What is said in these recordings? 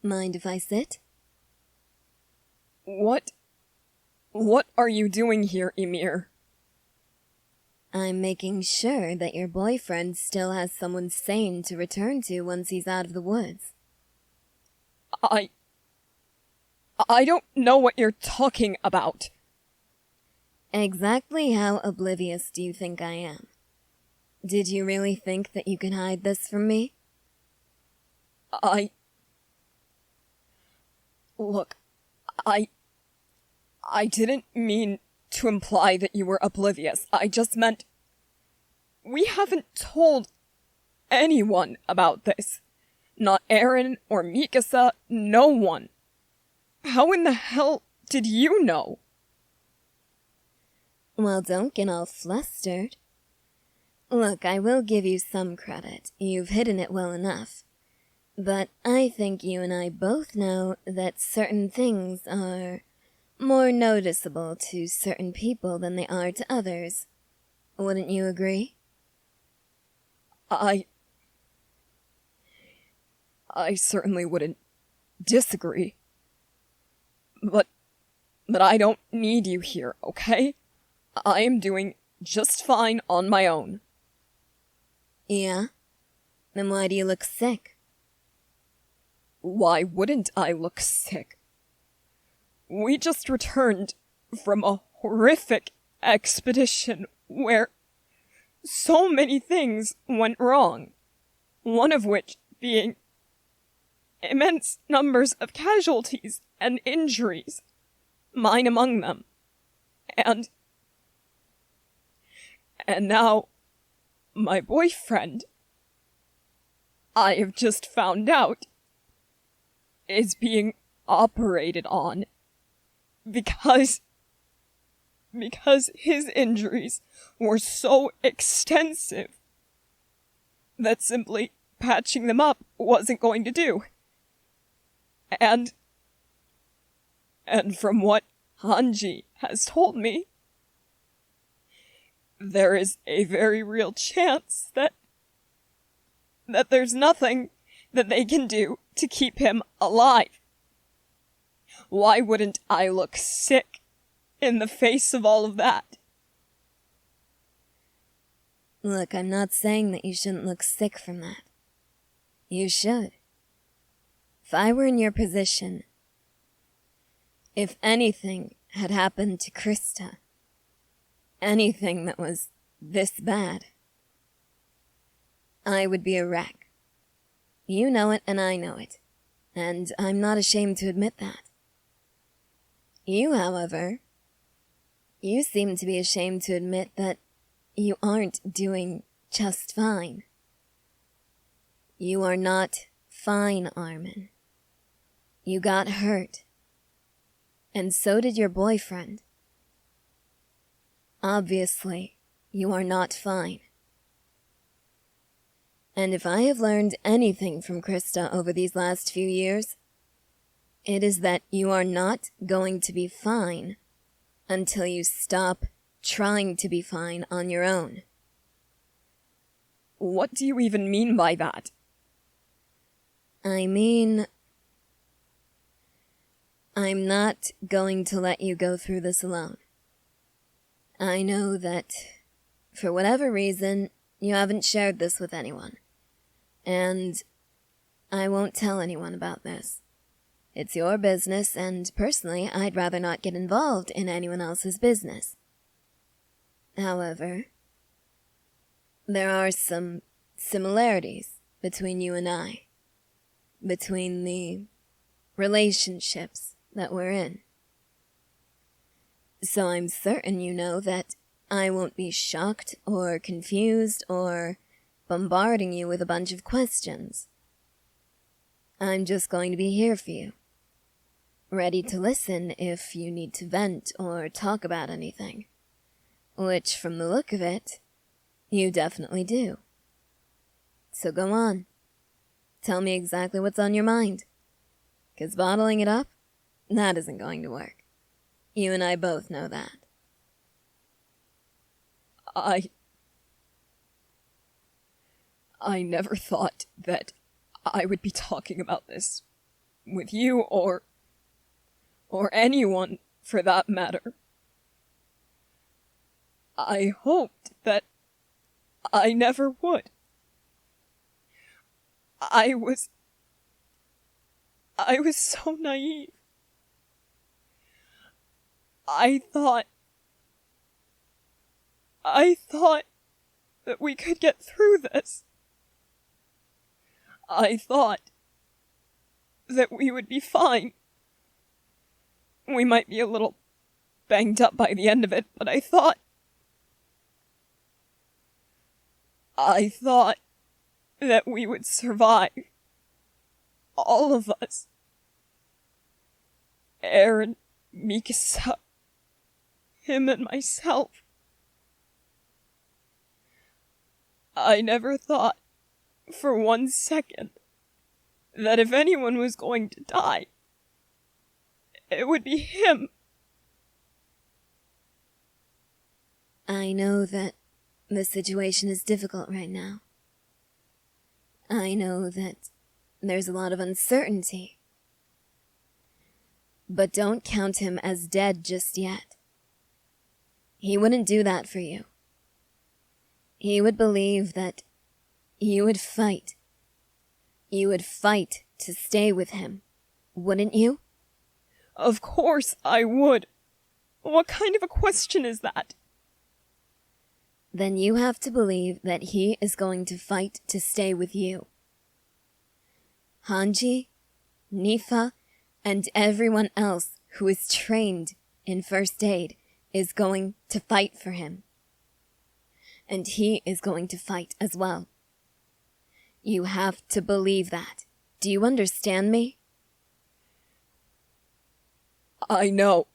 Mind if I sit? What are you doing here, Ymir? I'm making sure that your boyfriend still has someone sane to return to once he's out of the woods. I don't know what you're talking about. Exactly how oblivious do you think I am? Did you really think that you can hide this from me? Look, I didn't mean to imply that you were oblivious. I just meant we haven't told anyone about this. Not Aaron or Mikasa, no one. How in the hell did you know? Well, don't get all flustered. Look, I will give you some credit. You've hidden it well enough. But I think you and I both know that certain things are more noticeable to certain people than they are to others. Wouldn't you agree? I certainly wouldn't disagree. But I don't need you here, okay? I am doing just fine on my own. Yeah? Then why do you look sick? Why wouldn't I look sick? We just returned from a horrific expedition where so many things went wrong, one of which being immense numbers of casualties and injuries, mine among them. And now, my boyfriend, I have just found out, is being operated on because his injuries were so extensive that simply patching them up wasn't going to do. And from what Hanji has told me, there is a very real chance that there's nothing that they can do to keep him alive. Why wouldn't I look sick in the face of all of that? Look, I'm not saying that you shouldn't look sick from that. You should. If I were in your position, if anything had happened to Krista, anything that was this bad, I would be a wreck. You know it and I know it, and I'm not ashamed to admit that. You, however, you seem to be ashamed to admit that you aren't doing just fine. You are not fine, Armin. You got hurt. And so did your boyfriend. Obviously, you are not fine. And if I have learned anything from Krista over these last few years, it is that you are not going to be fine until you stop trying to be fine on your own. What do you even mean by that? I mean, I'm not going to let you go through this alone. I know that, for whatever reason, you haven't shared this with anyone. And I won't tell anyone about this. It's your business, and personally, I'd rather not get involved in anyone else's business. However, there are some similarities between you and I. Between the relationships that we're in. So I'm certain you know that I won't be shocked or confused or bombarding you with a bunch of questions. I'm just going to be here for you. Ready to listen if you need to vent or talk about anything. Which, from the look of it, you definitely do. So go on. Tell me exactly what's on your mind. 'Cause bottling it up, that isn't going to work. You and I both know that. I never thought that I would be talking about this with you or anyone for that matter. I hoped that I never would. I was so naive. I thought that we could get through this. I thought that we would be fine. We might be a little banged up by the end of it, but I thought that we would survive. All of us. Aaron, Mikasa, him and myself. I never thought for 1 second that if anyone was going to die, it would be him. I know that the situation is difficult right now. I know that there's a lot of uncertainty. But don't count him as dead just yet. He wouldn't do that for you. He would believe that you would fight. You would fight to stay with him, wouldn't you? Of course I would. What kind of a question is that? Then you have to believe that he is going to fight to stay with you. Hanji, Nifa, and everyone else who is trained in first aid is going to fight for him. And he is going to fight as well. You have to believe that. Do you understand me? I know.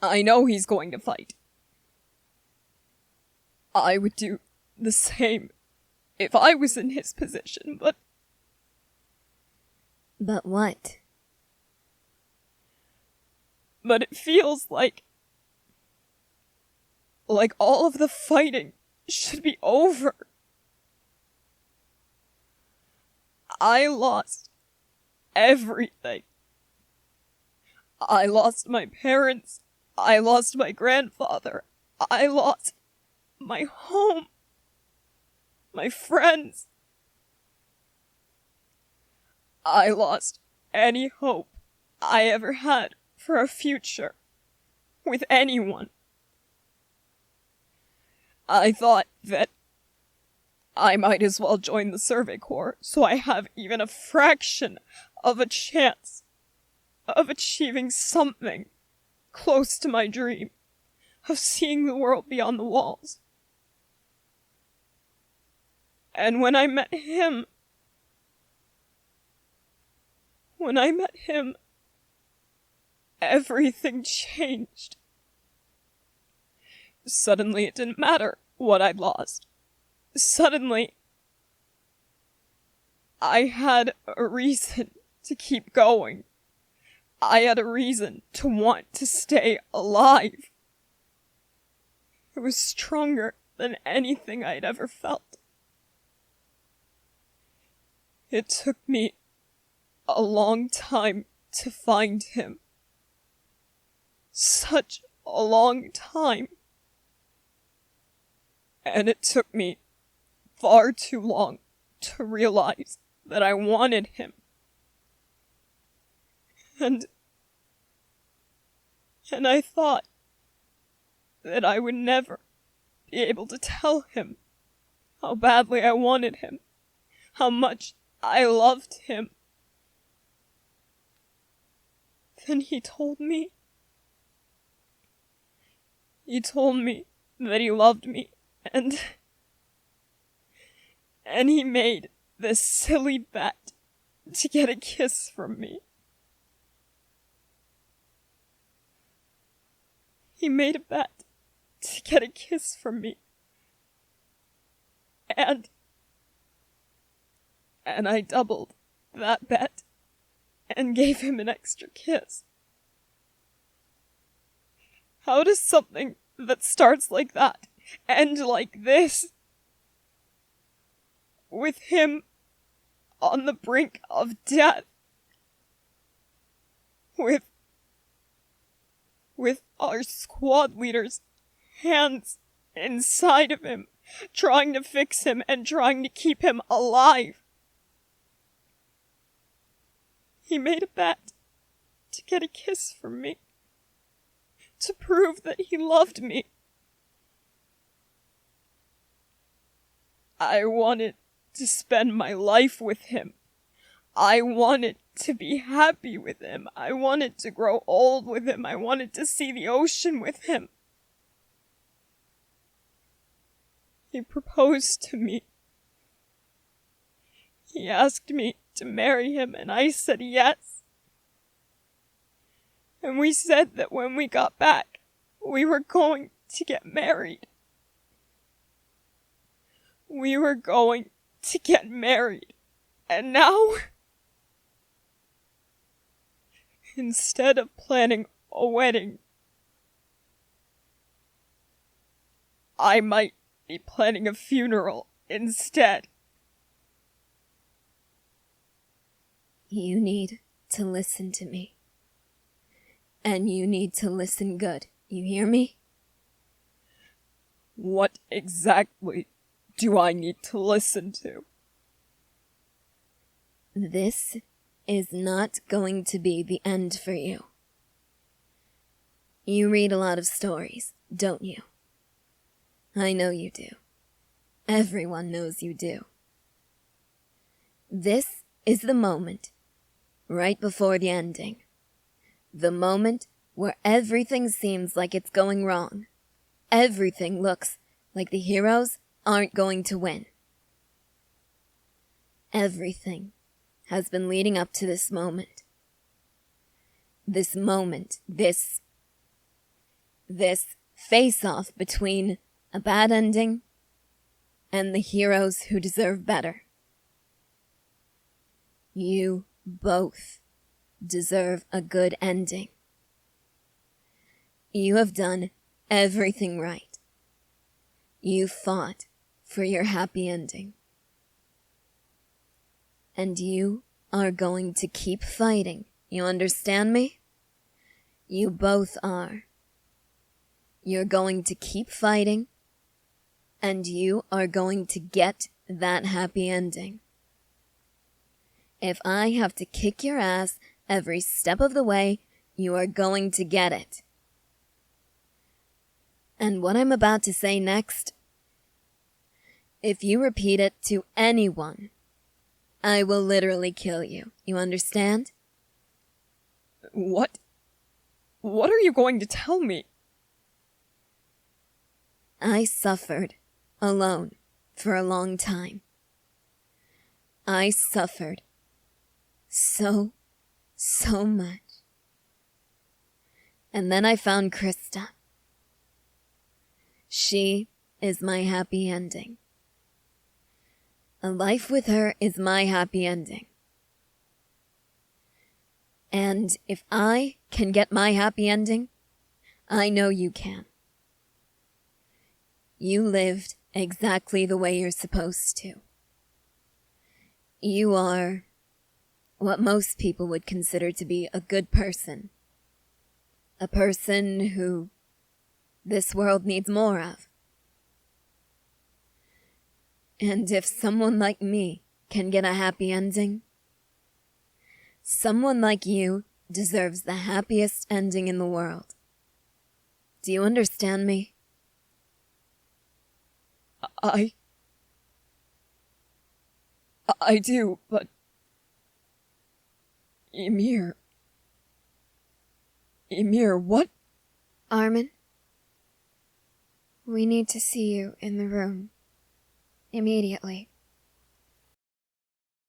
I know he's going to fight. I would do the same if I was in his position, but... But what? But it feels like all of the fighting should be over. I lost everything. I lost my parents. I lost my grandfather. I lost my home. My friends. I lost any hope I ever had for a future with anyone. I thought that I might as well join the Survey Corps so I have even a fraction of a chance of achieving something close to my dream of seeing the world beyond the walls. And when I met him, everything changed. Suddenly it didn't matter what I'd lost. Suddenly, I had a reason to keep going. I had a reason to want to stay alive. It was stronger than anything I'd ever felt. It took me a long time to find him. Such a long time. And it took me far too long to realize that I wanted him. And I thought that I would never be able to tell him how badly I wanted him, how much I loved him. Then he told me that he loved me, and he made this silly bet to get a kiss from me. He made a bet to get a kiss from me. And I doubled that bet and gave him an extra kiss. How does something that starts like that end like this? With him, on the brink of death. With our squad leader's hands inside of him, trying to fix him and trying to keep him alive. He made a bet to get a kiss from me, to prove that he loved me. I wanted to spend my life with him. I wanted to be happy with him. I wanted to grow old with him. I wanted to see the ocean with him. He proposed to me. He asked me to marry him, and I said yes. And we said that when we got back, we were going to get married. We were going to get married. And now, instead of planning a wedding, I might be planning a funeral instead. You need to listen to me. And you need to listen good. You hear me? What exactly do I need to listen to? This is not going to be the end for you. You read a lot of stories, don't you? I know you do. Everyone knows you do. This is the moment, right before the ending. The moment where everything seems like it's going wrong. Everything looks like the heroes aren't going to win. Everything has been leading up to this moment. This moment, this face-off between a bad ending and the heroes who deserve better. You both deserve a good ending. You have done everything right. You fought for your happy ending. And you are going to keep fighting. You understand me? You both are. You're going to keep fighting, and you are going to get that happy ending. If I have to kick your ass every step of the way, you are going to get it. And what I'm about to say next, if you repeat it to anyone, I will literally kill you. You understand? What are you going to tell me? I suffered alone for a long time. I suffered so much. And then I found Krista. She is my happy ending. A life with her is my happy ending. And if I can get my happy ending, I know you can. You lived exactly the way you're supposed to. You are what most people would consider to be a good person. A person who this world needs more of. And if someone like me can get a happy ending, someone like you deserves the happiest ending in the world. Do you understand me? I do, but Ymir, what? Armin, we need to see you in the room. Immediately.